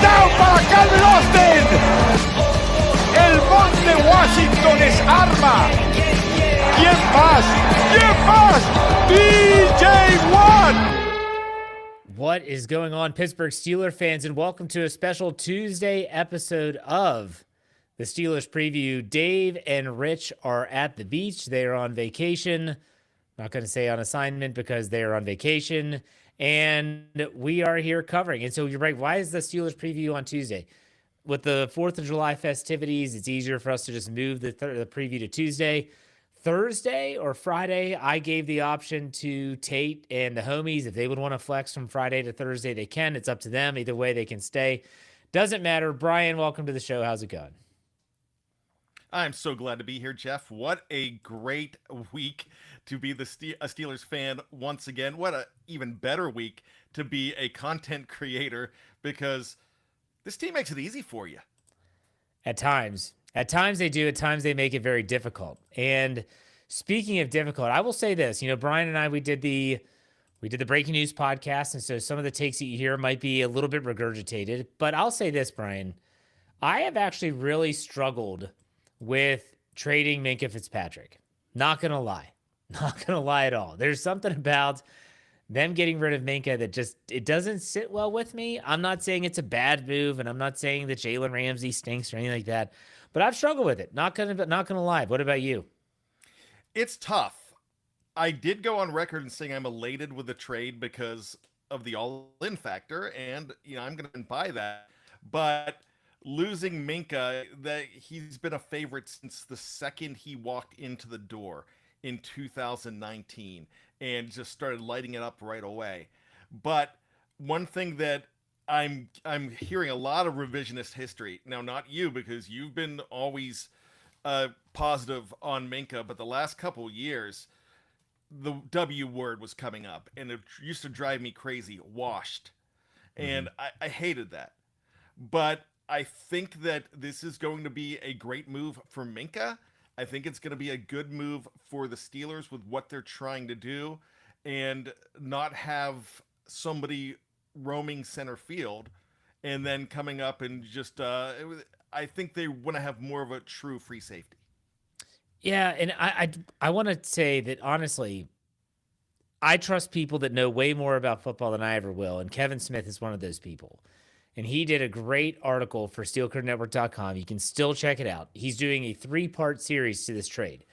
touchdown para Calvin Austin. El Monte Washington es arma. ¿Quién más? ¿Quién más? DJ Watt. What is going on, Pittsburgh Steelers fans, and welcome to a special Tuesday episode of the Steelers Preview. Dave and Rich are at the beach. They are on vacation. Not going to say on assignment because they are on vacation. And we are here covering. And so you're right. Why is the Steelers Preview on Tuesday? With the 4th of July festivities, it's easier for us to just move the preview to Tuesday. Thursday or Friday, I gave the option to Tate and the homies. If they would want to flex from Friday to Thursday, they can. It's up to them. Either way, they can stay. Doesn't matter. Bryan, welcome to the show. How's it going? I'm so glad to be here, Jeff. What a great week to be a Steelers fan once again. What an even better week to be a content creator, because this team makes it easy for you. At times. At times they do. At times they make it very difficult. And speaking of difficult, I will say this. You know, Bryan and I, we did the breaking news podcast, and so some of the takes that you hear might be a little bit regurgitated. But I'll say this, Bryan. I have actually really struggled with trading Minkah Fitzpatrick. Not going to lie. Not going to lie at all. There's something about them getting rid of Minkah that just, it doesn't sit well with me. I'm not saying it's a bad move, and I'm not saying that Jalen Ramsey stinks or anything like that, but I've struggled with it. Not gonna lie. What about you? It's tough. I did go on record and saying I'm elated with the trade because of the all-in factor, and I'm going to buy that. But losing Minkah, that he's been a favorite since the second he walked into the door in 2019 and just started lighting it up right away. But one thing that I'm hearing a lot of revisionist history. Now, not you, because you've been always positive on Minkah, but the last couple years, the W word was coming up, and it used to drive me crazy. Washed. And I hated that. But I think that this is going to be a great move for Minkah. I think it's going to be a good move for the Steelers with what they're trying to do, and not have somebody roaming center field and then coming up and just I think they want to have more of a true free safety. Yeah, and I want to say that honestly, I trust people that know way more about football than I ever will, and Kevin Smith is one of those people. And he did a great article for SteelCurtainNetwork.com. You can still check it out. He's doing a 3-part series to this trade.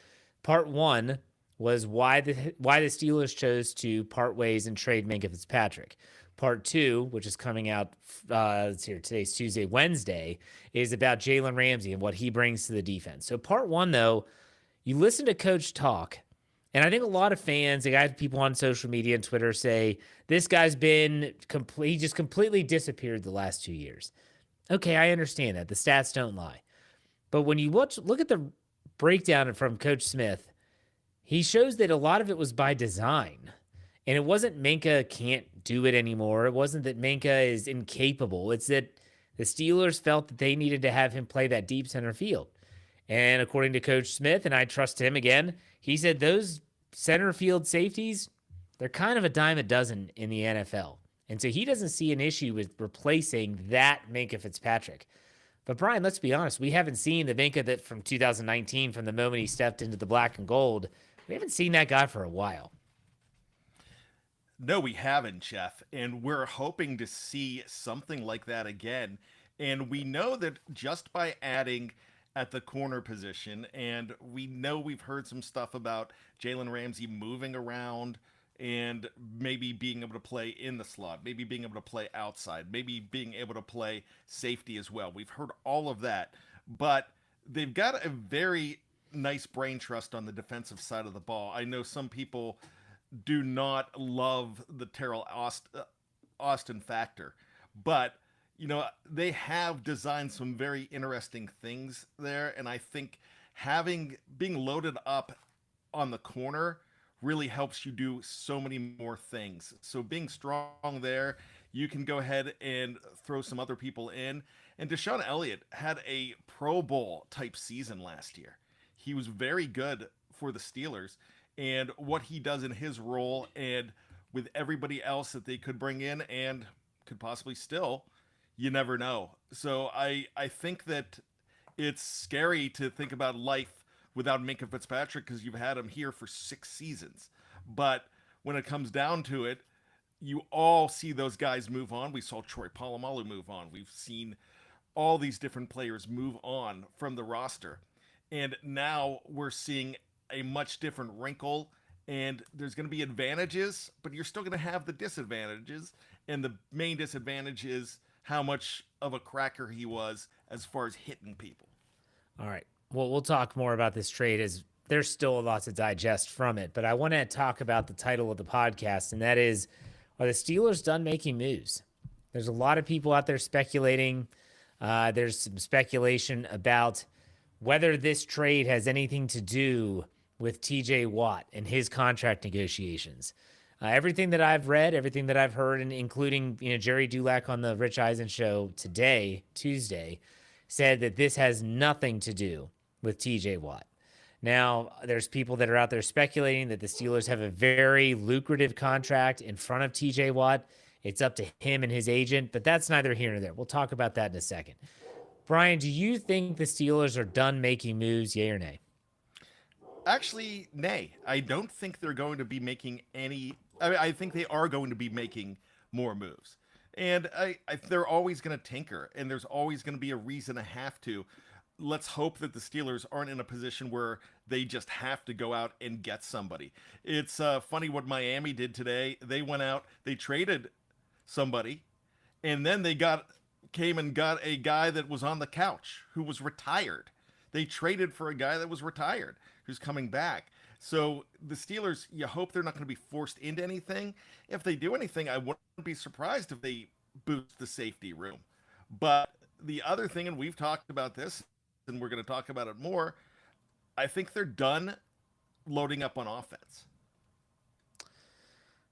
Part 1 was why the Steelers chose to part ways and trade Minkah Fitzpatrick. Part 2, which is coming out, today's Tuesday, Wednesday, is about Jalen Ramsey and what he brings to the defense. So part 1, though, you listen to Coach talk, and I think a lot of fans, I had people on social media and Twitter say, this guy's been he just completely disappeared the last 2 years. Okay, I understand that. The stats don't lie. But when you look at the breakdown from Coach Smith, he shows that a lot of it was by design. And it wasn't Minkah can't do it anymore. It wasn't that Minkah is incapable. It's that the Steelers felt that they needed to have him play that deep center field. And according to Coach Smith, and I trust him again, he said those center field safeties, they're kind of a dime a dozen in the NFL. And so he doesn't see an issue with replacing that Minkah Fitzpatrick. But Bryan, let's be honest, we haven't seen the Minkah that from 2019, from the moment he stepped into the black and gold. We haven't seen that guy for a while. No, we haven't, Jeff, and we're hoping to see something like that again. And we know that just by adding at the corner position, and we know we've heard some stuff about Jalen Ramsey moving around and maybe being able to play in the slot, maybe being able to play outside, maybe being able to play safety as well. We've heard all of that, but they've got a very nice brain trust on the defensive side of the ball. I know some people do not love the Terrell Austin factor, but they have designed some very interesting things there, and I think being loaded up on the corner really helps you do so many more things. So being strong there, you can go ahead and throw some other people in. And Deshaun Elliott had a Pro Bowl type season last year. He was very good for the Steelers, and what he does in his role and with everybody else that they could bring in and could possibly still you never know. So I think that it's scary to think about life without Minka Fitzpatrick because you've had him here for 6 seasons. But when it comes down to it, you all see those guys move on. We saw Troy Polamalu move on. We've seen all these different players move on from the roster. And now we're seeing a much different wrinkle, and there's going to be advantages, but you're still going to have the disadvantages. And the main disadvantage is how much of a cracker he was as far as hitting people. All right. Well, we'll talk more about this trade as there's still a lot to digest from it, but I want to talk about the title of the podcast, and that is, are the Steelers done making moves? There's a lot of people out there speculating. There's some speculation about whether this trade has anything to do with TJ Watt and his contract negotiations. Everything that I've read, everything that I've heard, and including Jerry Dulac on the Rich Eisen show today, Tuesday, said that this has nothing to do with TJ Watt. Now, there's people that are out there speculating that the Steelers have a very lucrative contract in front of TJ Watt. It's up to him and his agent, but that's neither here nor there. We'll talk about that in a second. Bryan, do you think the Steelers are done making moves, yay or nay? Actually, nay. I don't think they're going to be making any. I think they are going to be making more moves. And they're always going to tinker, and there's always going to be a reason to have to. Let's hope that the Steelers aren't in a position where they just have to go out and get somebody. It's funny what Miami did today. They went out, they traded somebody, and then they came and got a guy that was on the couch who was retired. They traded for a guy that was retired who's coming back. So the Steelers, you hope they're not going to be forced into anything. If they do anything, I wouldn't be surprised if they boost the safety room. But the other thing, and we've talked about this, and we're going to talk about it more, I think they're done loading up on offense.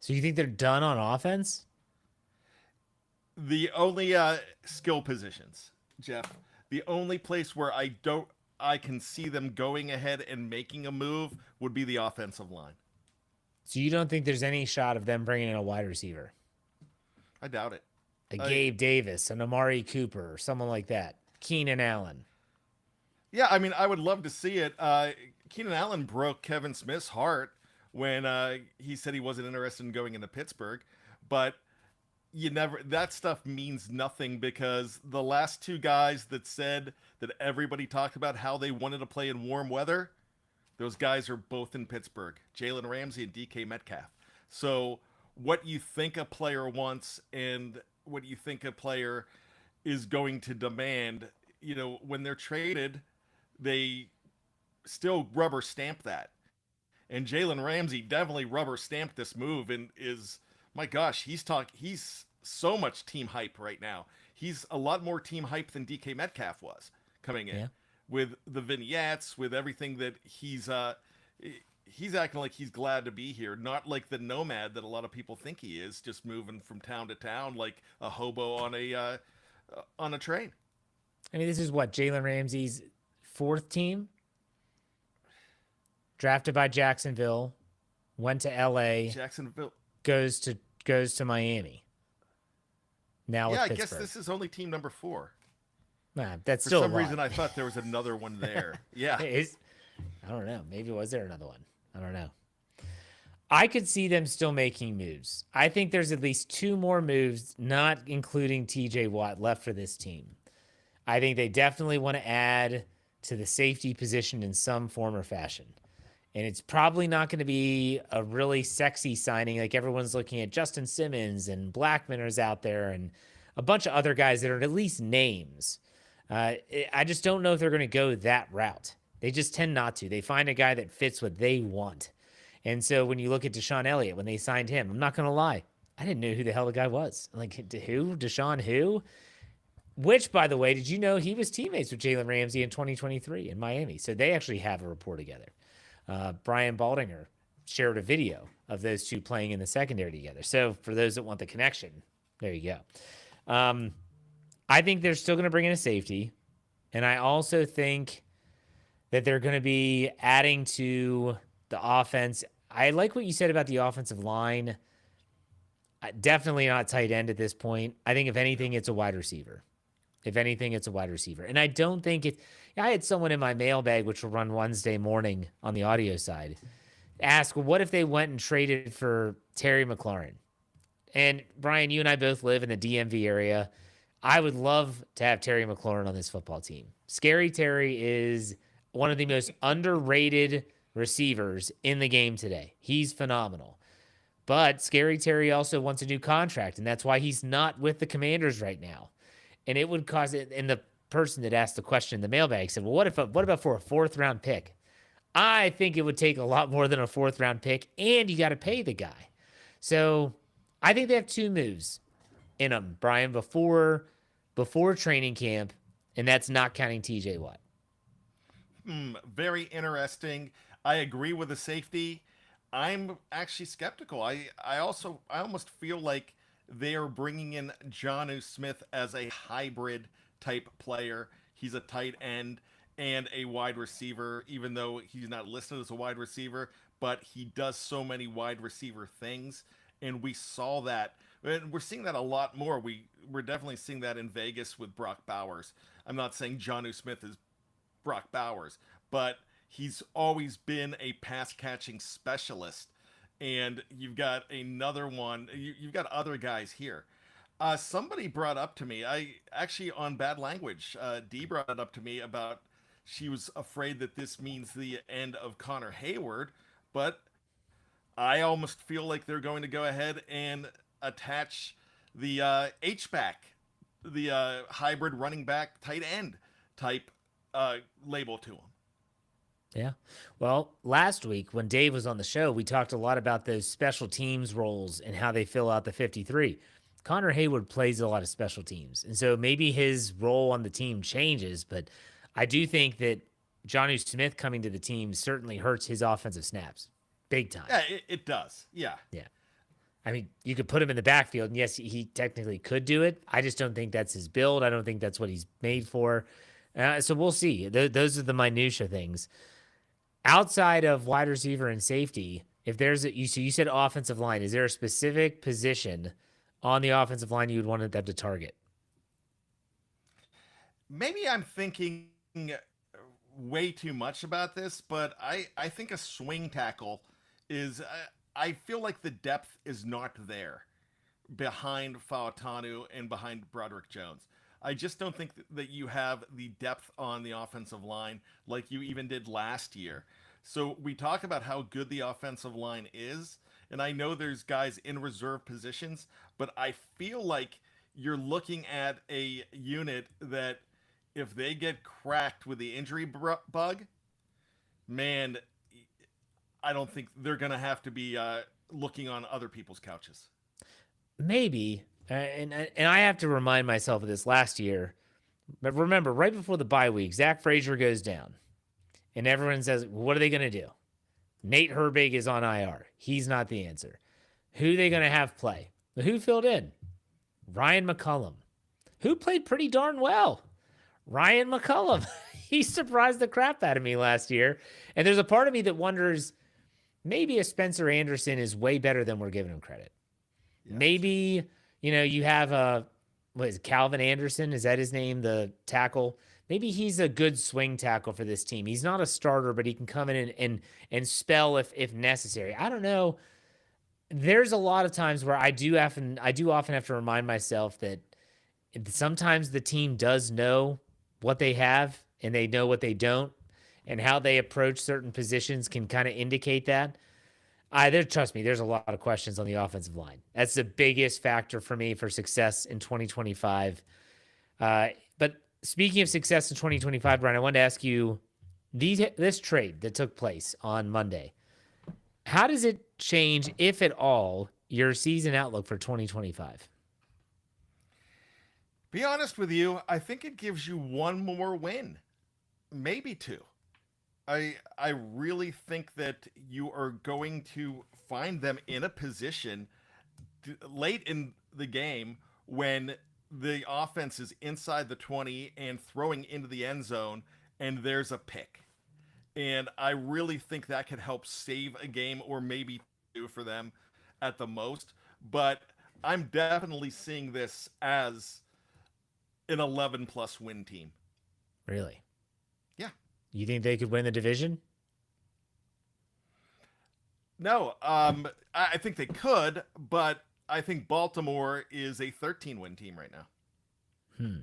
So you think they're done on offense? The only skill positions, Jeff, the only place where I can see them going ahead and making a move would be the offensive line. So you don't think there's any shot of them bringing in a wide receiver? I doubt it. Gabe Davis, an Amari Cooper, or someone like that. Keenan Allen. Yeah, I mean, I would love to see it. Keenan Allen broke Kevin Smith's heart when he said he wasn't interested in going into Pittsburgh, but that stuff means nothing because the last two guys that said that everybody talked about how they wanted to play in warm weather, those guys are both in Pittsburgh, Jalen Ramsey and DK Metcalf. So what you think a player wants and what you think a player is going to demand, when they're traded, they still rubber stamp that. And Jalen Ramsey definitely rubber stamped this move and is, my gosh, he's so much team hype right now. He's a lot more team hype than DK Metcalf was coming in with the vignettes, with everything that he's acting like he's glad to be here, not like the nomad that a lot of people think he is, just moving from town to town like a hobo on a train. I mean, this is what, Jalen Ramsey's fourth team? Drafted by Jacksonville, went to LA. Jacksonville goes to Miami. Now yeah, with I guess Pittsburgh. this is only team number 4. Nah, that's For still some a lot. reason I thought there was another one there. Yeah. I don't know. Maybe was there another one? I don't know. I could see them still making moves. I think there's at least 2 more moves, not including TJ Watt, left for this team. I think they definitely want to add to the safety position in some form or fashion. And it's probably not going to be a really sexy signing. Like everyone's looking at Justin Simmons and Blackmaner's out there and a bunch of other guys that are at least names. I just don't know if they're going to go that route. They just tend not to. They find a guy that fits what they want. And so when you look at Deshaun Elliott, when they signed him, I'm not going to lie, I didn't know who the hell the guy was. Like, who? Deshaun who? Which, by the way, did you know he was teammates with Jalen Ramsey in 2023 in Miami? So they actually have a rapport together. Brian Baldinger shared a video of those two playing in the secondary together. So for those that want the connection, there you go. I think they're still going to bring in a safety. And I also think that they're going to be adding to the offense. I like what you said about the offensive line. Definitely not tight end at this point. I think if anything, it's a wide receiver. If anything, it's a wide receiver. And I don't think it. I had someone in my mailbag, which will run Wednesday morning on the audio side, ask, well, what if they went and traded for Terry McLaurin? And Bryan, you and I both live in the DMV area. I would love to have Terry McLaurin on this football team. Scary Terry is one of the most underrated receivers in the game today. He's phenomenal. But Scary Terry also wants a new contract, and that's why he's not with the Commanders right now. And it would cause it. And the person that asked the question in the mailbag said, well, what about for a 4th-round pick? I think it would take a lot more than a 4th-round pick, and you got to pay the guy. So I think they have 2 moves in them, Bryan, before training camp, and that's not counting TJ Watt. Very interesting. I agree with the safety. I'm actually skeptical. I almost feel like they are bringing in Jonnu Smith as a hybrid type player. He's a tight end and a wide receiver, even though he's not listed as a wide receiver, but he does so many wide receiver things. And we saw that. And we're seeing that a lot more. We're definitely seeing that in Vegas with Brock Bowers. I'm not saying Jonnu Smith is Brock Bowers, but he's always been a pass-catching specialist. And you've got another one. You've got other guys here. Somebody brought up to me, I actually on Bad Language, Dee brought it up to me about she was afraid that this means the end of Connor Hayward, but I almost feel like they're going to go ahead and attach the H-back, the hybrid running back tight end type label to him. Yeah. Well, last week when Dave was on the show, we talked a lot about those special teams roles and how they fill out the 53. Connor Hayward plays a lot of special teams. And so maybe his role on the team changes, but I do think that Jonnu Smith coming to the team certainly hurts his offensive snaps. Big time. Yeah, it does. Yeah. Yeah. I mean, you could put him in the backfield, and yes, he technically could do it. I just don't think that's his build. I don't think that's what he's made for. So we'll see. Those are the minutia things. Outside of wide receiver and safety, if there's you said offensive line, is there a specific position on the offensive line you would want them to target? Maybe I'm thinking way too much about this, but I think a swing tackle is. I feel like the depth is not there behind Fautanu and behind Broderick Jones. I just don't think that you have the depth on the offensive line like you even did last year. So we talk about how good the offensive line is, and I know there's guys in reserve positions, but I feel like you're looking at a unit that if they get cracked with the injury bug, man, I don't think they're going to have to be looking on other people's couches. Maybe. And I have to remind myself of this last year. But remember, right before the bye week, Zach Frazier goes down. And everyone says, what are they going to do? Nate Herbig is on IR. He's not the answer. Who are they going to have play? Who filled in? Ryan McCullum, who played pretty darn well. Ryan McCullum. He surprised the crap out of me last year. And there's a part of me that wonders, maybe a Spencer Anderson is way better than we're giving him credit. Yes. Maybe, you have Calvin Anderson? Is that his name? The tackle? Maybe he's a good swing tackle for this team. He's not a starter, but he can come in and spell if necessary. I don't know. There's a lot of times where I do often have to remind myself that sometimes the team does know what they have and they know what they don't, and how they approach certain positions can kind of indicate that. Trust me, there's a lot of questions on the offensive line. That's the biggest factor for me for success in 2025. But speaking of success in 2025, Bryan, I wanted to ask you this trade that took place on Monday. How does it change, if at all, your season outlook for 2025? Be honest with you, I think it gives you one more win, maybe two. I really think that you are going to find them in a position late in the game when the offense is inside the 20 and throwing into the end zone, and there's a pick. And I really think that could help save a game, or maybe two for them at the most. But I'm definitely seeing this as an 11+ win team. Really? Yeah. You think they could win the division? No, I think they could, but I think Baltimore is a 13-win team right now. Hmm.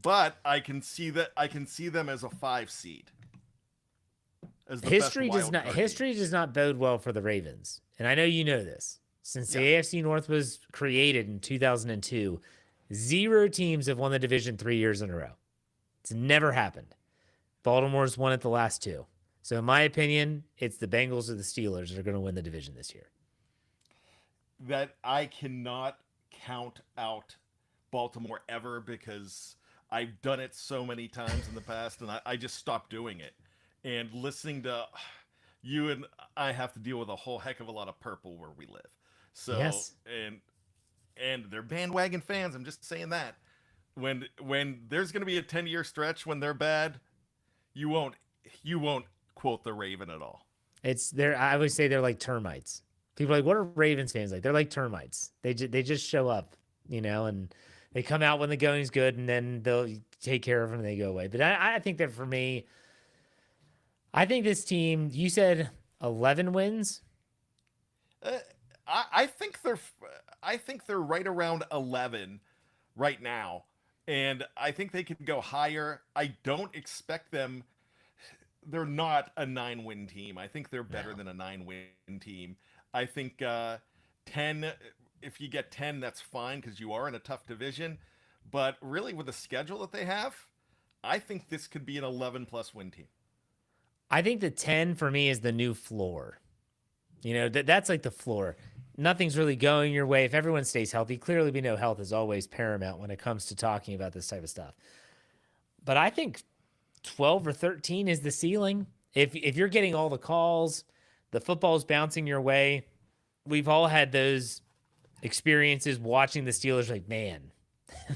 But I can see them as a 5 seed. As the History best does not wild card history does not bode well for the Ravens. And I know you know this. Since the AFC North was created in 2002, 0 teams have won the division 3 years in a row. It's never happened. Baltimore's won it the last 2. So in my opinion, it's the Bengals or the Steelers that are going to win the division this year. That I cannot count out Baltimore ever because I've done it so many times in the past, and I just stopped doing it. And listening to you and I have to deal with a whole heck of a lot of purple where we live. So Yes. and they're bandwagon fans. I'm just saying that when there's going to be a 10-year stretch when they're bad, you won't quote the Raven at all. I always say they're like termites. People are like, what are Ravens fans like? They're like termites. They just show up, and they come out when the going's good, and then they'll take care of them and they go away. But I think that for me, I think this team, you said 11 wins. I think they're right around 11 right now, and I think they could go higher. I don't expect them. They're not a 9-win team. I think they're better than a 9-win team. I think 10. If you get 10, that's fine because you are in a tough division. But really, with the schedule that they have, I think this could be an 11+ win team. I think the 10 for me is the new floor. That's like the floor. Nothing's really going your way. If everyone stays healthy, clearly we know health is always paramount when it comes to talking about this type of stuff. But I think 12 or 13 is the ceiling. If you're getting all the calls, the football's bouncing your way. We've all had those experiences watching the Steelers like, man,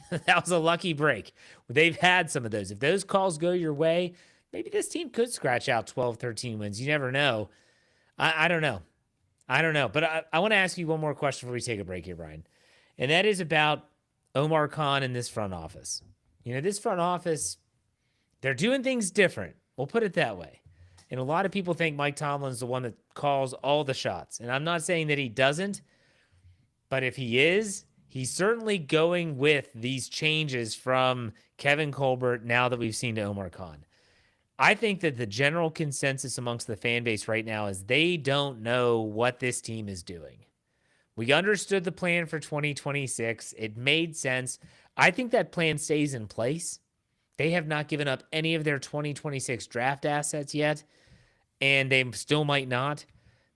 that was a lucky break. They've had some of those. If those calls go your way, maybe this team could scratch out 12, 13 wins. You never know. I don't know. But I want to ask you one more question before we take a break here, Bryan. And that is about Omar Khan and this front office. This front office, they're doing things different. We'll put it that way. And a lot of people think Mike Tomlin's the one that calls all the shots. And I'm not saying that he doesn't, but if he is, he's certainly going with these changes from Kevin Colbert now that we've seen to Omar Khan. I think that the general consensus amongst the fan base right now is they don't know what this team is doing. We understood the plan for 2026. It made sense. I think that plan stays in place. They have not given up any of their 2026 draft assets yet, and they still might not.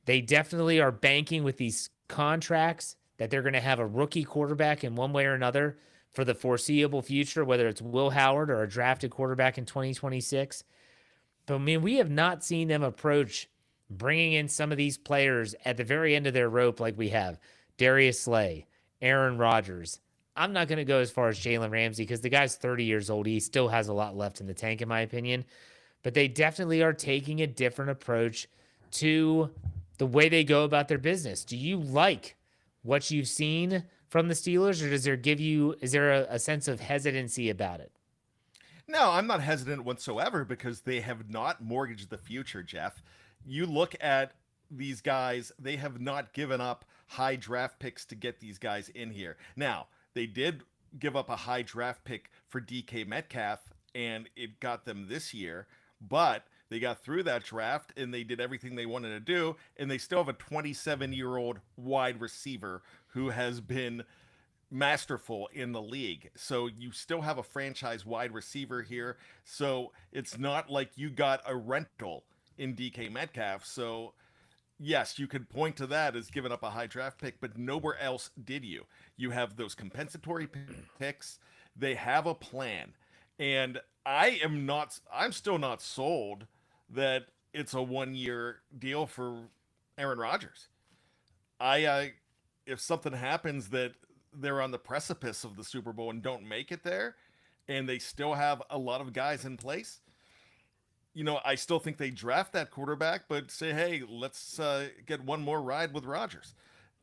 They definitely are banking with these contracts that they're going to have a rookie quarterback in one way or another for the foreseeable future, whether it's Will Howard or a drafted quarterback in 2026. But, we have not seen them approach bringing in some of these players at the very end of their rope like we have. Darius Slay, Aaron Rodgers. I'm not going to go as far as Jalen Ramsey because the guy's 30 years old. He still has a lot left in the tank, in my opinion. But they definitely are taking a different approach to the way they go about their business. Do you like what you've seen from the Steelers, or is there a sense of hesitancy about it? No, I'm not hesitant whatsoever because they have not mortgaged the future, Jeff. You look at these guys, they have not given up high draft picks to get these guys in here. Now, they did give up a high draft pick for DK Metcalf, and it got them this year, but they got through that draft and they did everything they wanted to do, and they still have a 27-year-old wide receiver who has been masterful in the league. So you still have a franchise wide receiver here. So it's not like you got a rental in DK Metcalf. So yes, you could point to that as giving up a high draft pick, but nowhere else did you. You have those compensatory picks. They have a plan. And I'm still not sold that it's a 1-year deal for Aaron Rodgers. If something happens that they're on the precipice of the Super Bowl and don't make it there, and they still have a lot of guys in place, I still think they draft that quarterback, but say, hey, let's get one more ride with Rodgers.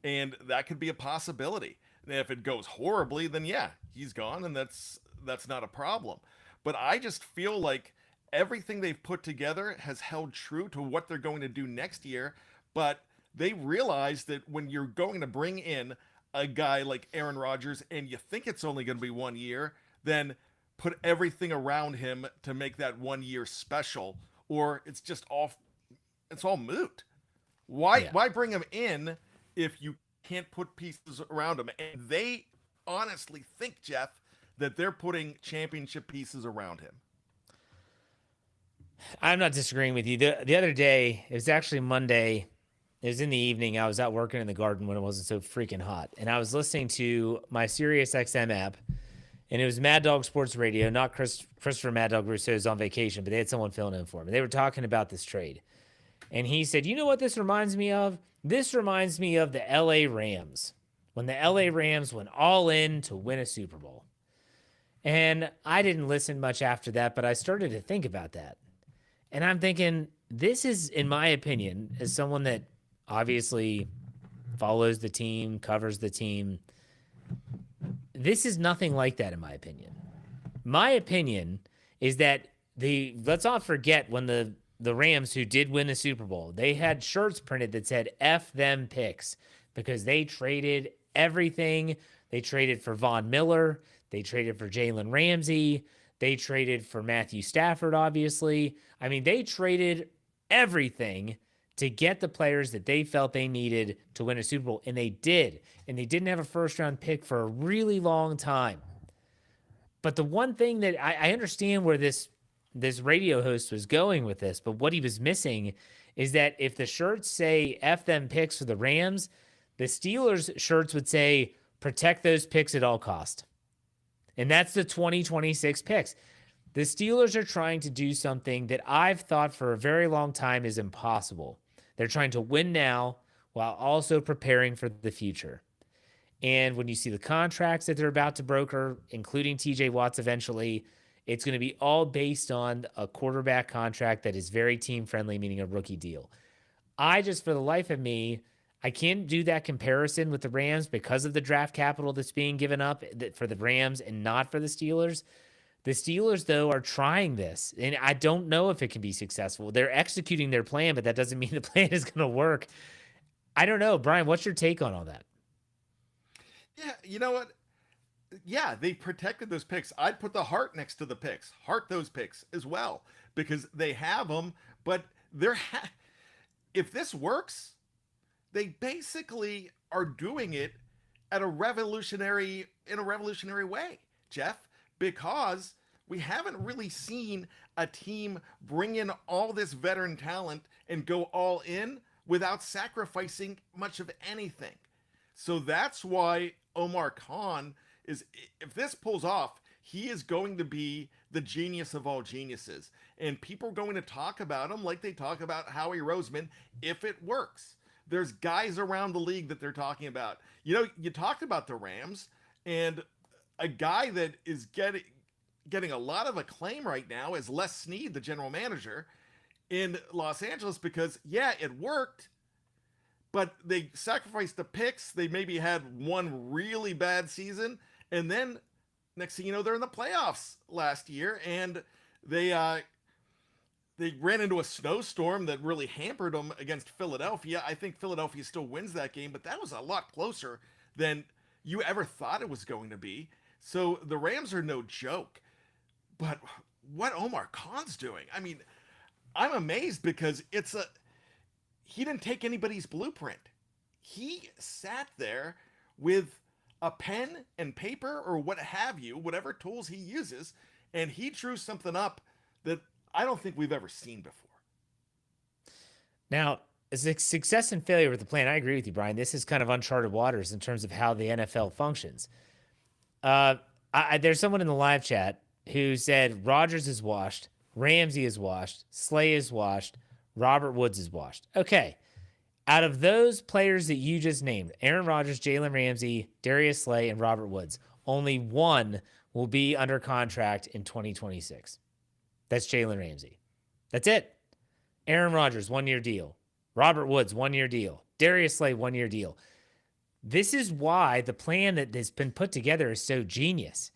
And that could be a possibility. And if it goes horribly, then yeah, he's gone, and that's not a problem. But I just feel like everything they've put together has held true to what they're going to do next year. But they realize that when you're going to bring in a guy like Aaron Rodgers and you think it's only going to be 1 year, then put everything around him to make that 1 year special, or it's all moot. Why bring him in if you can't put pieces around him? And they honestly think, Jeff, that they're putting championship pieces around him. I'm not disagreeing with you. The other day, it was actually Monday. It was in the evening. I was out working in the garden when it wasn't so freaking hot. And I was listening to my Sirius XM app, and it was Mad Dog Sports Radio, not Christopher Mad Dog Rousseau's on vacation, but they had someone filling in for him. They were talking about this trade. And he said, you know what this reminds me of? This reminds me of the LA Rams, when the LA Rams went all in to win a Super Bowl. And I didn't listen much after that, but I started to think about that. And I'm thinking, this is, in my opinion, as someone that obviously follows the team, covers the team, this is nothing like that, in my opinion. My opinion is that let's not forget when the Rams, who did win the Super Bowl, they had shirts printed that said F them picks, because they traded everything. They traded for Von Miller. They traded for Jalen Ramsey. They traded for Matthew Stafford, obviously. I mean, they traded everything to get the players that they felt they needed to win a Super Bowl, and they did. And they didn't have a first-round pick for a really long time. But the one thing that I understand where this radio host was going with this, but what he was missing is that if the shirts say F them picks for the Rams, the Steelers shirts would say protect those picks at all cost. And that's the 2026 picks. The Steelers are trying to do something that I've thought for a very long time is impossible. They're trying to win now while also preparing for the future. And when you see the contracts that they're about to broker, including TJ Watts eventually, it's going to be all based on a quarterback contract that is very team-friendly, meaning a rookie deal. I just, for the life of me, I can't do that comparison with the Rams because of the draft capital that's being given up for the Rams and not for the Steelers. The Steelers, though, are trying this, and I don't know if it can be successful. They're executing their plan, but that doesn't mean the plan is going to work. I don't know. Brian, what's your take on all that? Yeah, you know what? Yeah, they protected those picks. I'd put the heart next to the picks. Heart those picks as well, because they have them, but if this works, they basically are doing it in a revolutionary way, Jeff, because we haven't really seen a team bring in all this veteran talent and go all in without sacrificing much of anything. So that's why Omar Khan is, if this pulls off, he is going to be the genius of all geniuses. And people are going to talk about him like they talk about Howie Roseman if it works. There's guys around the league that they're talking about. You know, you talked about the Rams, and a guy that is getting a lot of acclaim right now is Les Snead, the general manager in Los Angeles, because, yeah, it worked, but they sacrificed the picks. They maybe had one really bad season, and then next thing you know, they're in the playoffs last year, and they ran into a snowstorm that really hampered them against Philadelphia. I think Philadelphia still wins that game, but that was a lot closer than you ever thought it was going to be. So the Rams are no joke. But what Omar Khan's doing, I mean, I'm amazed because he didn't take anybody's blueprint. He sat there with a pen and paper or what have you, whatever tools he uses, and he drew something up that I don't think we've ever seen before. Now, as a success and failure with the plan, I agree with you, Brian. This is kind of uncharted waters in terms of how the NFL functions. There's someone in the live chat who said Rodgers is washed, Ramsey is washed, Slay is washed, Robert Woods is washed. Okay. Out of those players that you just named, Aaron Rodgers, Jalen Ramsey, Darius Slay, and Robert Woods, only one will be under contract in 2026. That's Jalen Ramsey. That's it. Aaron Rodgers, 1 year deal. Robert Woods, 1 year deal. Darius Slay, 1 year deal. This is why the plan that has been put together is so genius.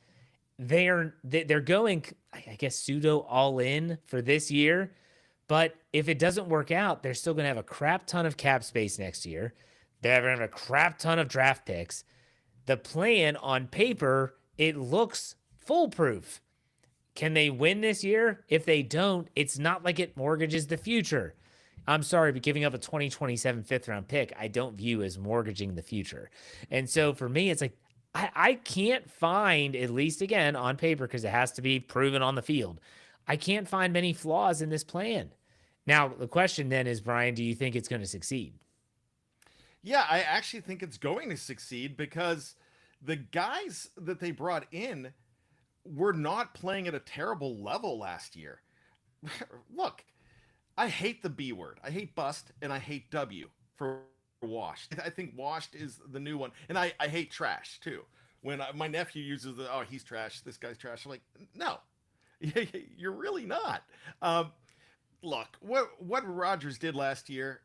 They're going, I guess, pseudo all in for this year. But if it doesn't work out, they're still going to have a crap ton of cap space next year. They're going to have a crap ton of draft picks. The plan on paper, it looks foolproof. Can they win this year? If they don't, it's not like it mortgages the future. I'm sorry, but giving up a 2027 fifth round pick, I don't view as mortgaging the future. And so for me, it's like, I can't find, at least again on paper, because it has to be proven on the field, I can't find many flaws in this plan. Now, the question then is, Bryan, do you think it's going to succeed? Yeah, I actually think it's going to succeed because the guys that they brought in were not playing at a terrible level last year. Look, I hate the B word. I hate bust and I hate W for washed. I think washed is the new one. And I hate trash too. When my nephew uses the, oh, he's trash, this guy's trash, I'm like, no, you're really not. Look, what Rodgers did last year,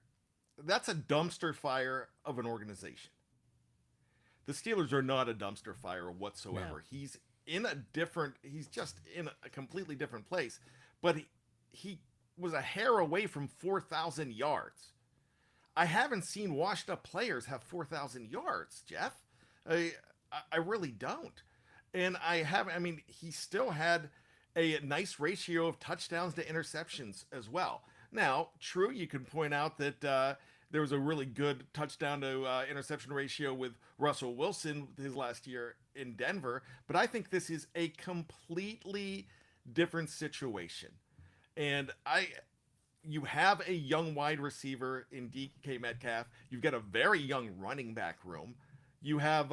that's a dumpster fire of an organization. The Steelers are not a dumpster fire whatsoever. No. He's just in a completely different place. But he was a hair away from 4,000 yards. I haven't seen washed up players have 4,000 yards, Jeff. I really don't. And he still had a nice ratio of touchdowns to interceptions as well. Now, true, you can point out that there was a really good touchdown to interception ratio with Russell Wilson his last year in Denver, but I think this is a completely different situation. And you have a young wide receiver in DK Metcalf. You've got a very young running back room. You have,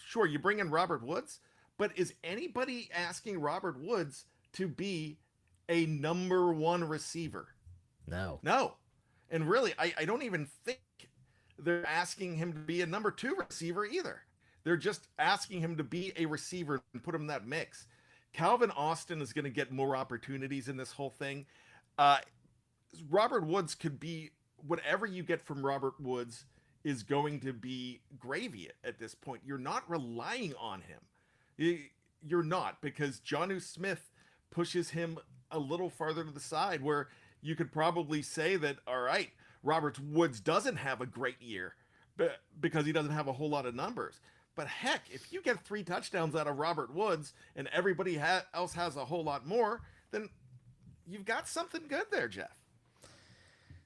sure, you bring in Robert Woods, but is anybody asking Robert Woods to be a number one receiver? No. And really, I don't even think they're asking him to be a number two receiver either. They're just asking him to be a receiver and put him in that mix. Calvin Austin is going to get more opportunities in this whole thing. Robert Woods could be, whatever you get from Robert Woods is going to be gravy at this point. You're not relying on him. You're not, because Jonnu Smith pushes him a little farther to the side, where you could probably say that, all right, Robert Woods doesn't have a great year because he doesn't have a whole lot of numbers. But heck, if you get 3 touchdowns out of Robert Woods and everybody else has a whole lot more, then you've got something good there, Jeff.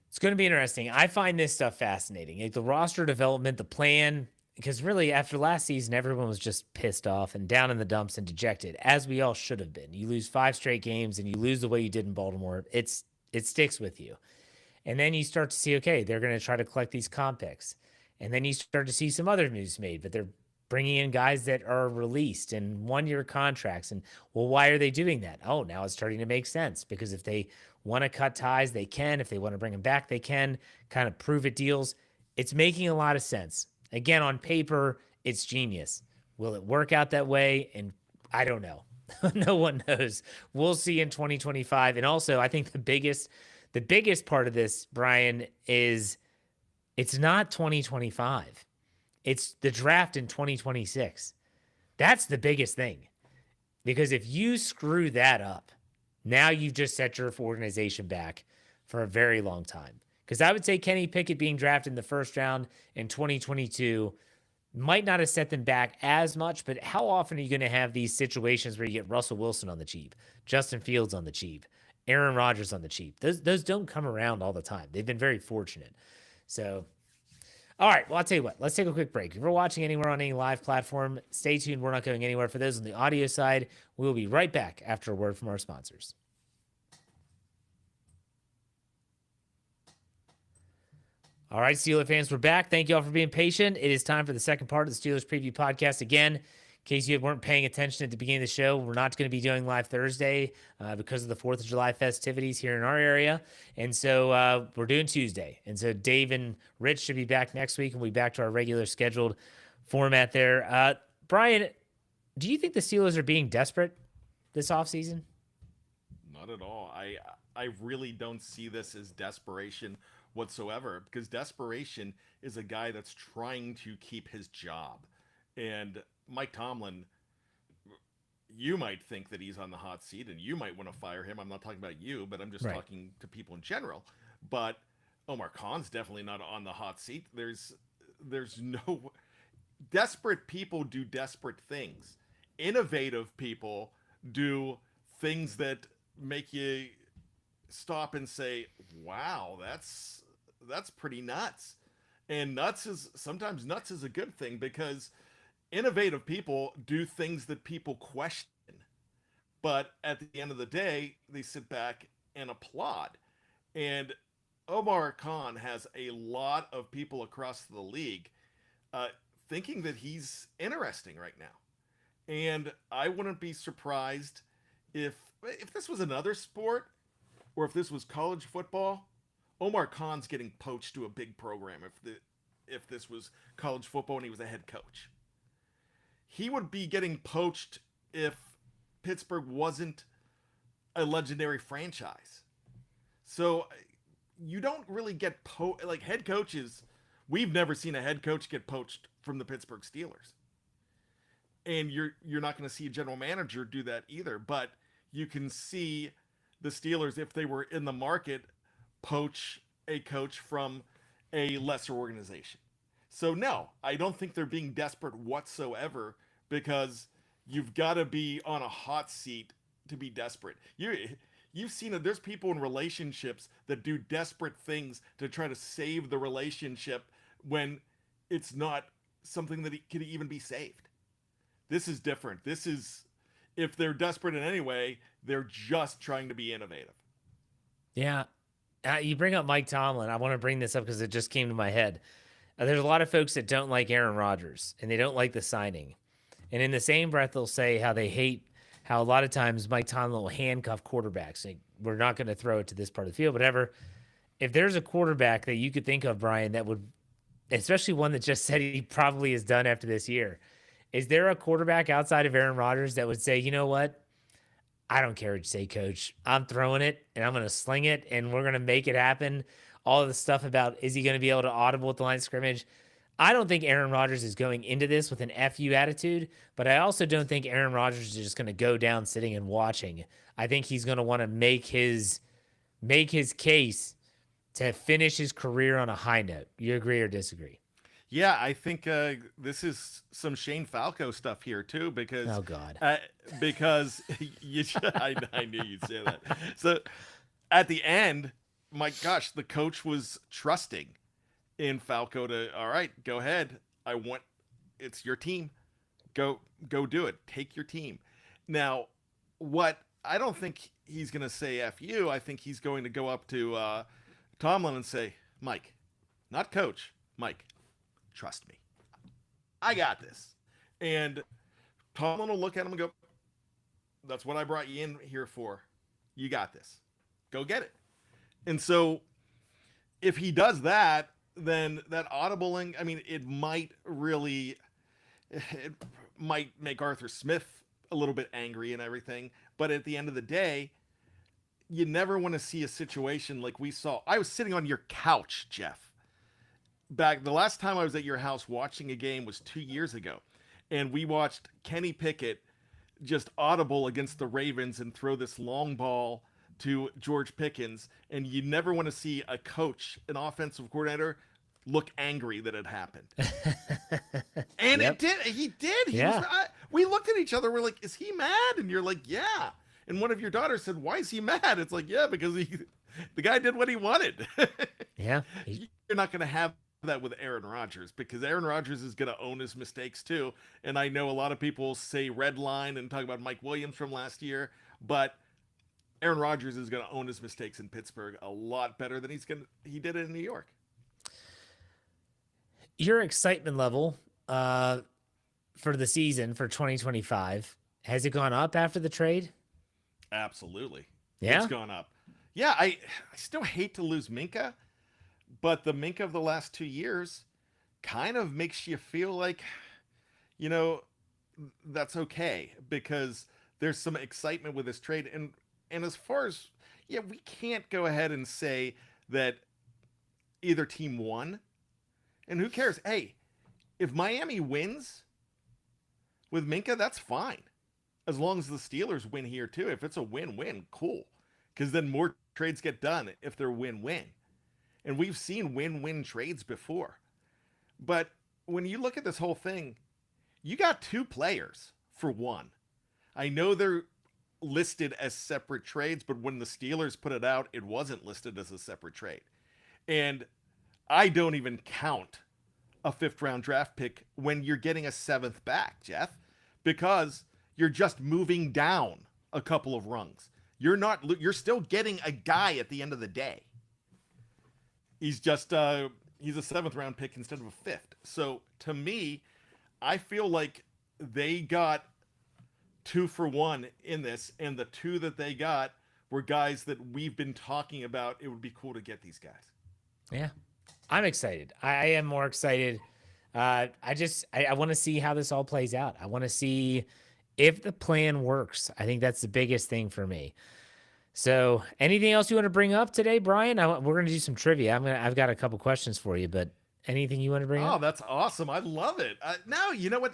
It's going to be interesting. I find this stuff fascinating. Like the roster development, the plan, because really after last season, everyone was just pissed off and down in the dumps and dejected, as we all should have been. You lose 5 straight games and you lose the way you did in Baltimore. It sticks with you. And then you start to see, okay, they're going to try to collect these comp picks. And then you start to see some other moves made, but they're bringing in guys that are released and 1-year contracts. And, well, why are they doing that? Oh, now it's starting to make sense, because if they want to cut ties, they can. If they want to bring them back, they can. Kind of prove it deals. It's making a lot of sense. Again, on paper, it's genius. Will it work out that way? And I don't know. No one knows. We'll see in 2025. And also, I think the biggest part of this, Bryan, is it's not 2025. It's the draft in 2026. That's the biggest thing. Because if you screw that up, now you've just set your organization back for a very long time. Because I would say Kenny Pickett being drafted in the first round in 2022 might not have set them back as much, but how often are you going to have these situations where you get Russell Wilson on the cheap, Justin Fields on the cheap, Aaron Rodgers on the cheap? Those don't come around all the time. They've been very fortunate. So, all right, well, I'll tell you what. Let's take a quick break. If you're watching anywhere on any live platform, stay tuned. We're not going anywhere. For those on the audio side, we'll be right back after a word from our sponsors. All right, Steeler fans, we're back. Thank you all for being patient. It is time for the second part of the Steelers Preview Podcast. Again, in case you weren't paying attention at the beginning of the show, we're not going to be doing live Thursday because of the 4th of July festivities here in our area. And so we're doing Tuesday. And so Dave and Rich should be back next week, and we'll be back to our regular scheduled format there. Bryan, do you think the Steelers are being desperate this offseason? Not at all. I really don't see this as desperation whatsoever, because desperation is a guy that's trying to keep his job. And Mike Tomlin, you might think that he's on the hot seat and you might want to fire him. I'm not talking about you, but I'm just talking to people in general. But Omar Khan's definitely not on the hot seat. There's no desperate people do desperate things. Innovative people do things that make you stop and say, "Wow, that's pretty nuts." And sometimes nuts is a good thing, because innovative people do things that people question. But at the end of the day, they sit back and applaud. And Omar Khan has a lot of people across the league thinking that he's interesting right now. And I wouldn't be surprised if this was another sport, or if this was college football. Omar Khan's getting poached to a big program. If this was college football and he was a head coach, he would be getting poached if Pittsburgh wasn't a legendary franchise. So you don't really get like head coaches. We've never seen a head coach get poached from the Pittsburgh Steelers. And you're not going to see a general manager do that either. But you can see the Steelers, if they were in the market, poach a coach from a lesser organization. So no, I don't think they're being desperate whatsoever, because you've got to be on a hot seat to be desperate. You've seen that there's people in relationships that do desperate things to try to save the relationship when it's not something that can even be saved. This is different. This is, if they're desperate in any way, they're just trying to be innovative. Yeah. You bring up Mike Tomlin. I want to bring this up because it just came to my head. There's a lot of folks that don't like Aaron Rodgers, and they don't like the signing. And in the same breath, they'll say how they hate how a lot of times Mike Tomlin will handcuff quarterbacks. Like, we're not going to throw it to this part of the field, whatever. If there's a quarterback that you could think of, Bryan, that would, especially one that just said he probably is done after this year, is there a quarterback outside of Aaron Rodgers that would say, you know what? I don't care what you say, coach. I'm throwing it, and I'm going to sling it, and we're going to make it happen. All of the stuff about, is he going to be able to audible at the line of scrimmage? I don't think Aaron Rodgers is going into this with an FU attitude, but I also don't think Aaron Rodgers is just going to go down sitting and watching. I think he's going to want to make his case to finish his career on a high note. You agree or disagree? Yeah, I think this is some Shane Falco stuff here too, because oh god, because I knew you'd say that. So at the end, my gosh, the coach was trusting in Falco to, all right, go ahead. It's your team. Go do it. Take your team. Now, what I don't think he's going to say F you. I think he's going to go up to Tomlin and say, Mike, not coach, Mike, trust me. I got this. And Tomlin will look at him and go, that's what I brought you in here for. You got this. Go get it. And so if he does that, then that audibling, I mean, it might make Arthur Smith a little bit angry and everything. But at the end of the day, you never want to see a situation like we saw. I was sitting on your couch, Jeff. Back the last time I was at your house watching a game was 2 years ago. And we watched Kenny Pickett just audible against the Ravens and throw this long ball to George Pickens. And you never want to see a coach, an offensive coordinator, look angry that it happened. And it did. He did. We looked at each other. We're like, is he mad? And you're like, yeah. And one of your daughters said, why is he mad? It's like, yeah, because the guy did what he wanted. Yeah. You're not going to have that with Aaron Rodgers, because Aaron Rodgers is going to own his mistakes too. And I know a lot of people say red line and talk about Mike Williams from last year, but Aaron Rodgers is going to own his mistakes in Pittsburgh a lot better than he did it in New York. Your excitement level for the season for 2025, has it gone up after the trade? Absolutely. Yeah. It's gone up. Yeah. I still hate to lose Minka, but the Minka of the last 2 years kind of makes you feel like, that's okay, because there's some excitement with this trade. And as far as, we can't go ahead and say that either team won. And who cares? Hey, if Miami wins with Minka, that's fine. As long as the Steelers win here too. If it's a win-win, cool. Because then more trades get done if they're win-win. And we've seen win-win trades before. But when you look at this whole thing, you got 2 players for one. I know they're listed as separate trades, but when the Steelers put it out, it wasn't listed as a separate trade. And I don't even count a 5th round draft pick when you're getting a 7th back, Jeff, because you're just moving down a couple of rungs. You're still getting a guy at the end of the day. He's just he's a 7th round pick instead of a 5th. So to me, I feel like they got 2 for 1 in this, and the 2 that they got were guys that we've been talking about. It would be cool to get these guys. Yeah, I'm excited. I am more excited. I want to see how this all plays out. I want to see if the plan works. I think that's the biggest thing for me. So, anything else you want to bring up today, Bryan? We're going to do some trivia. I've got a couple questions for you, but anything you want to bring up? Oh, that's awesome! I love it. Now you know what?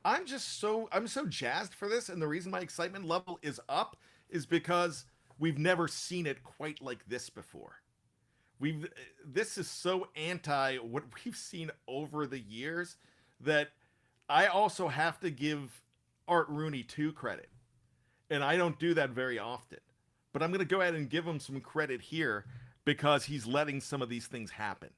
I'm so jazzed for this, and the reason my excitement level is up is because we've never seen it quite like this before. This is so anti what we've seen over the years that I also have to give Art Rooney 2 credit, and I don't do that very often. But I'm going to go ahead and give him some credit here because he's letting some of these things happen.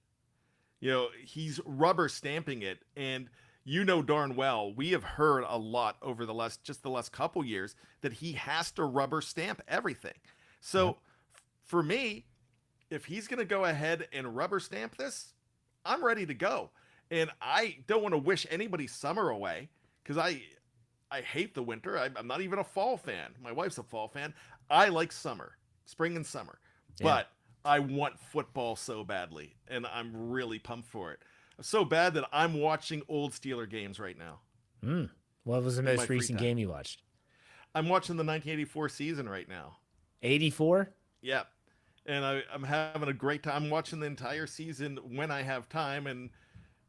You know, he's rubber stamping it, and you know darn well we have heard a lot over the last couple years that he has to rubber stamp everything. So for me, if he's going to go ahead and rubber stamp this, I'm ready to go. And I don't want to wish anybody's summer away because I hate the winter. I'm not even a fall fan. My wife's a fall fan. I like summer, spring and summer, but I want football so badly, and I'm really pumped for it. So bad that I'm watching old Steeler games right now. What was the most recent game you watched? I'm watching the 1984 season right now. 84? Yeah. And I'm having a great time. I'm watching the entire season when I have time, and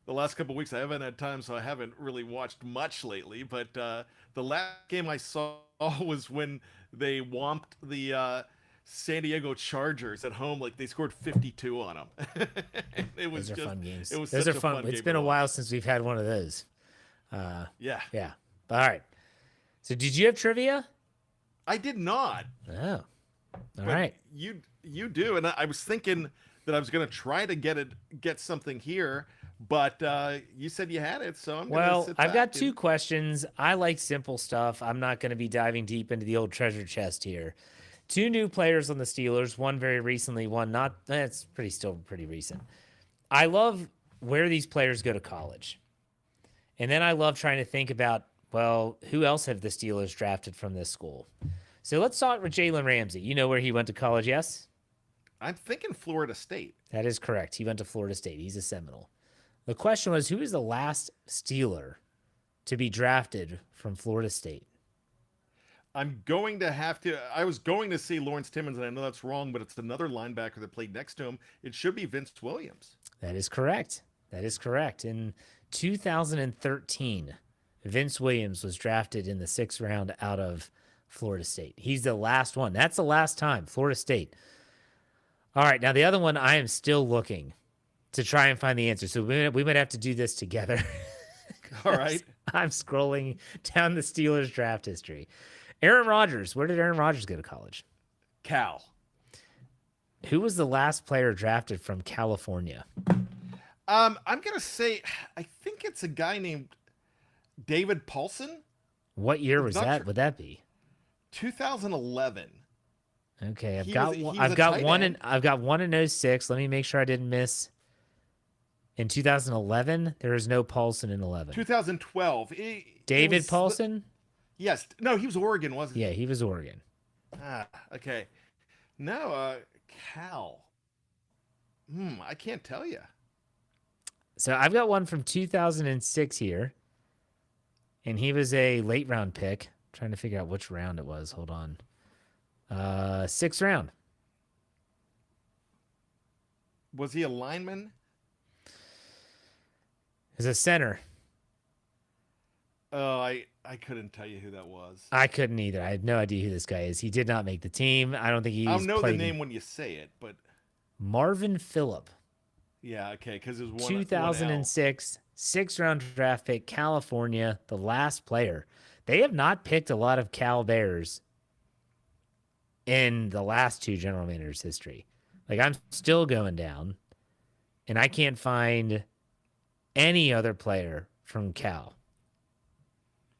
the last couple of weeks I haven't had time, so I haven't really watched much lately. But the last game I saw was when they whomped the San Diego Chargers at home. Like, they scored 52 on them. It was those are just fun games. It was those such are a fun. It's Been a while since we've had one of those. Yeah. All right. So did you have trivia? I did not. Oh. All right. You do, and I was thinking that I was going to try to get something here, but you said you had it, so I'm going to sit back. I've got 2 questions. I like simple stuff. I'm not going to be diving deep into the old treasure chest here. 2 new players on the Steelers, one very recently, one not. That's still pretty recent. I love where these players go to college. And then I love trying to think about, well, who else have the Steelers drafted from this school? So let's start with Jalen Ramsey. You know where he went to college, yes? I'm thinking Florida State. That is correct. He went to Florida State. He's a Seminole. The question was, who is the last Steeler to be drafted from Florida State? I'm going to have to. I was going to say Lawrence Timmons, and I know that's wrong, but it's another linebacker that played next to him. It should be Vince Williams. That is correct. In 2013, Vince Williams was drafted in the 6th round out of Florida State. He's the last one. That's the last time, Florida State. All right, now the other one, I am still looking to try and find the answer. So we might have to do this together. All right. I'm scrolling down the Steelers draft history. Aaron Rodgers. Where did Aaron Rodgers go to college? Cal. Who was the last player drafted from California? I'm going to say, I think it's a guy named David Paulson. What year was that? Sure. Would that be? 2011. Okay, I've got one in 06. Let me make sure I didn't miss. In 2011, there is no Paulson in 11. 2012. David Paulson? Yes. No, he was Oregon, wasn't he? Yeah, he was Oregon. Okay. No, Cal. I can't tell you. So I've got one from 2006 here, and he was a late round pick. I'm trying to figure out which round it was. Hold on. 6th round. Was he a lineman? As a center. Oh, I couldn't tell you who that was. I couldn't either. I have no idea who this guy is. He did not make the team. I don't think he's I'll know the played name when you say it, but Marvin Phillip. yeah, okay, because it was 2006, 6th-round draft pick, California, the last player. They have not picked a lot of Cal Bears in the last two general managers' history. Like, I'm still going down, and I can't find any other player from Cal.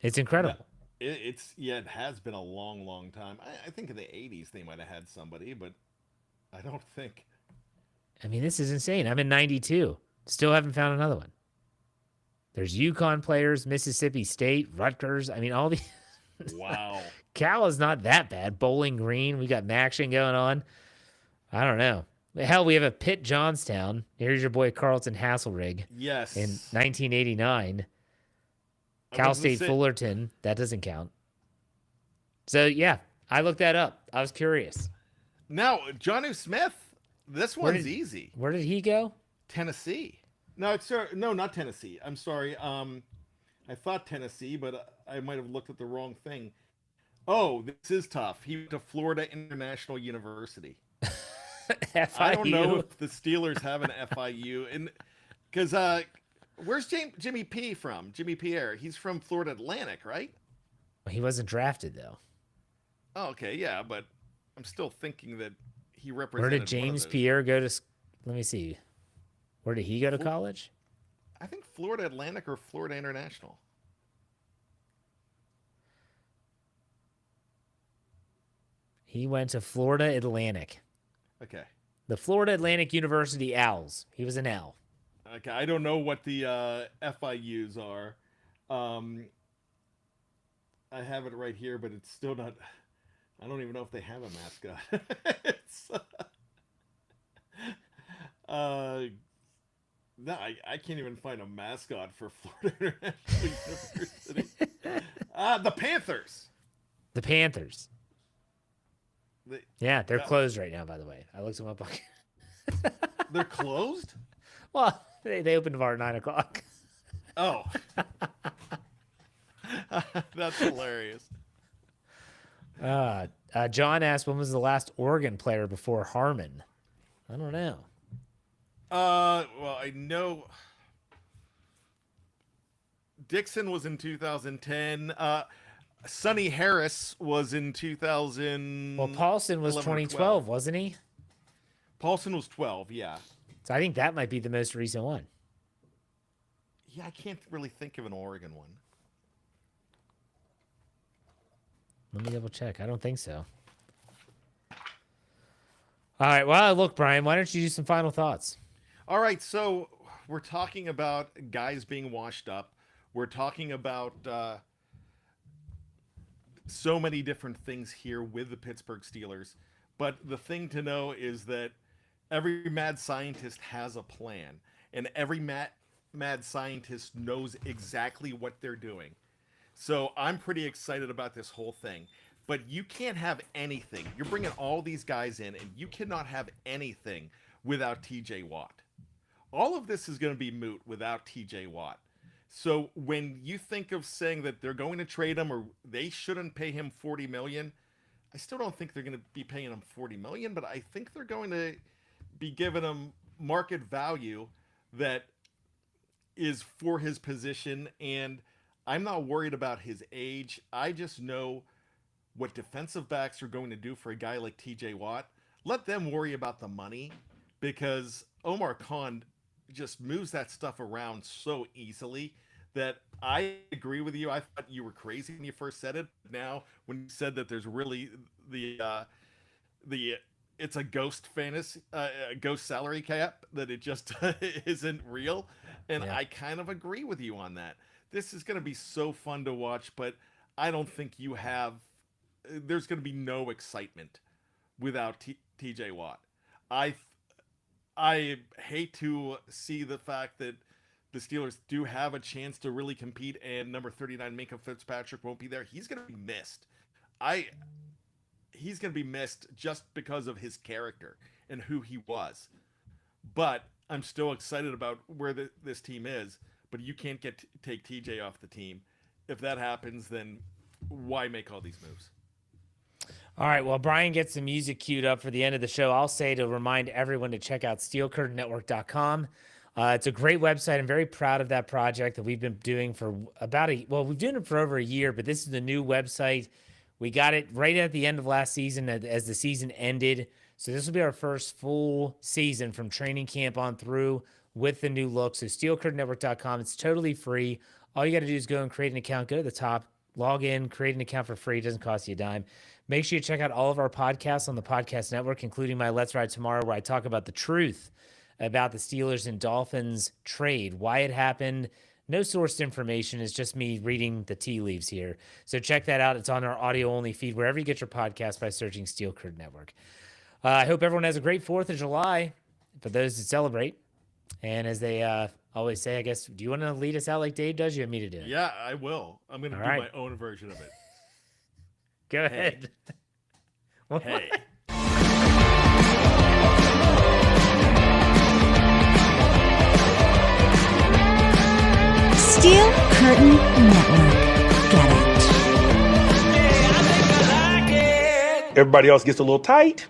It's incredible. It has been a long, long time. I think in the 80s they might have had somebody, but I don't think. I mean, this is insane. I'm in 92. Still haven't found another one. There's UConn players, Mississippi State, Rutgers. I mean, all these. Wow. Cal is not that bad. Bowling Green. We got action going on. I don't know. Hell, we have a Pitt Johnstown. Here's your boy Carlton Hasselrig. Yes. In 1989. Cal State Fullerton. That doesn't count. So, yeah, I looked that up. I was curious. Now, Jonnu Smith, this one's easy. Where did he go? Tennessee. No, not Tennessee. I'm sorry. I thought Tennessee, but I might have looked at the wrong thing. Oh, this is tough. He went to Florida International University. FIU. I don't know if the Steelers have an FIU, and because where's Jimmy P from? Jimmy Pierre. He's from Florida Atlantic, right? He wasn't drafted though. Oh, okay, yeah, but I'm still thinking that he represented. Where did James Pierre go to? Let me see. Where did he go to college? I think Florida Atlantic or Florida International. He went to Florida Atlantic. Okay. The Florida Atlantic University Owls. He was an owl. Okay, I don't know what the FIUs are. I have it right here, but it's still not. I don't even know if they have a mascot. It's, no, I can't even find a mascot for Florida International University. The Panthers. The Panthers. Yeah, they're closed right now, by the way. I looked them up. They're closed? Well, they opened about 9 o'clock. Oh. That's hilarious. John asked, when was the last Oregon player before Hartman? I don't know. Well, I know Dixon was in 2010. Sonny Harris was in 2000. Well, Paulson was 2012, wasn't he? Paulson was 12, yeah. So I think that might be the most recent one. Yeah, I can't really think of an Oregon one. Let me double check. I don't think so. All right. Well, look, Brian, why don't you do some final thoughts? All right. So we're talking about guys being washed up. We're talking about so many different things here with the Pittsburgh Steelers. But the thing to know is that every mad scientist has a plan, and every mad scientist knows exactly what they're doing. So I'm pretty excited about this whole thing. But you can't have anything. You're bringing all these guys in, and you cannot have anything without TJ Watt. All of this is going to be moot without TJ Watt. So when you think of saying that they're going to trade him or they shouldn't pay him $40 million, I still don't think they're going to be paying him $40 million, but I think they're going to be giving him market value that is for his position. And I'm not worried about his age. I just know what defensive backs are going to do for a guy like TJ Watt. Let them worry about the money, because Omar Khan just moves that stuff around so easily that I agree with you. I thought you were crazy when you first said it. Now, when you said that there's really the it's a ghost fantasy, a ghost salary cap, that it just isn't real. And yeah. I kind of agree with you on that. This is going to be so fun to watch, but I don't think there's going to be no excitement without TJ Watt. I hate to see the fact that the Steelers do have a chance to really compete, and number 39 Minkah Fitzpatrick won't be there. He's going to be missed. He's going to be missed just because of his character and who he was. but I'm still excited about where this team is. But you can't take TJ off the team. If that happens, then why make all these moves? All right, well, Bryan gets the music queued up for the end of the show. I'll say to remind everyone to check out steelcurtainnetwork.com. It's a great website. I'm very proud of that project that we've been doing for we've been doing it for over a year, but this is the new website. We got it right at the end of last season as the season ended. So this will be our first full season from training camp on through with the new look. So steelcurtainnetwork.com. It's totally free. All you got to do is go and create an account. Go to the top, log in, create an account for free. It doesn't cost you a dime. Make sure you check out all of our podcasts on the podcast network, including my Let's Ride Tomorrow, where I talk about the truth about the Steelers and Dolphins trade, why it happened. No sourced information. It's just me reading the tea leaves here. So check that out. It's on our audio-only feed, wherever you get your podcast by searching Steel Curtain Network. I hope everyone has a great 4th of July for those that celebrate. And as they always say, I guess, do you want to lead us out like Dave does? You want me to do it? Yeah, I will. I'm going to do my own version of it. Go ahead. Hey. Steel Curtain Network. Get it. Everybody else gets a little tight.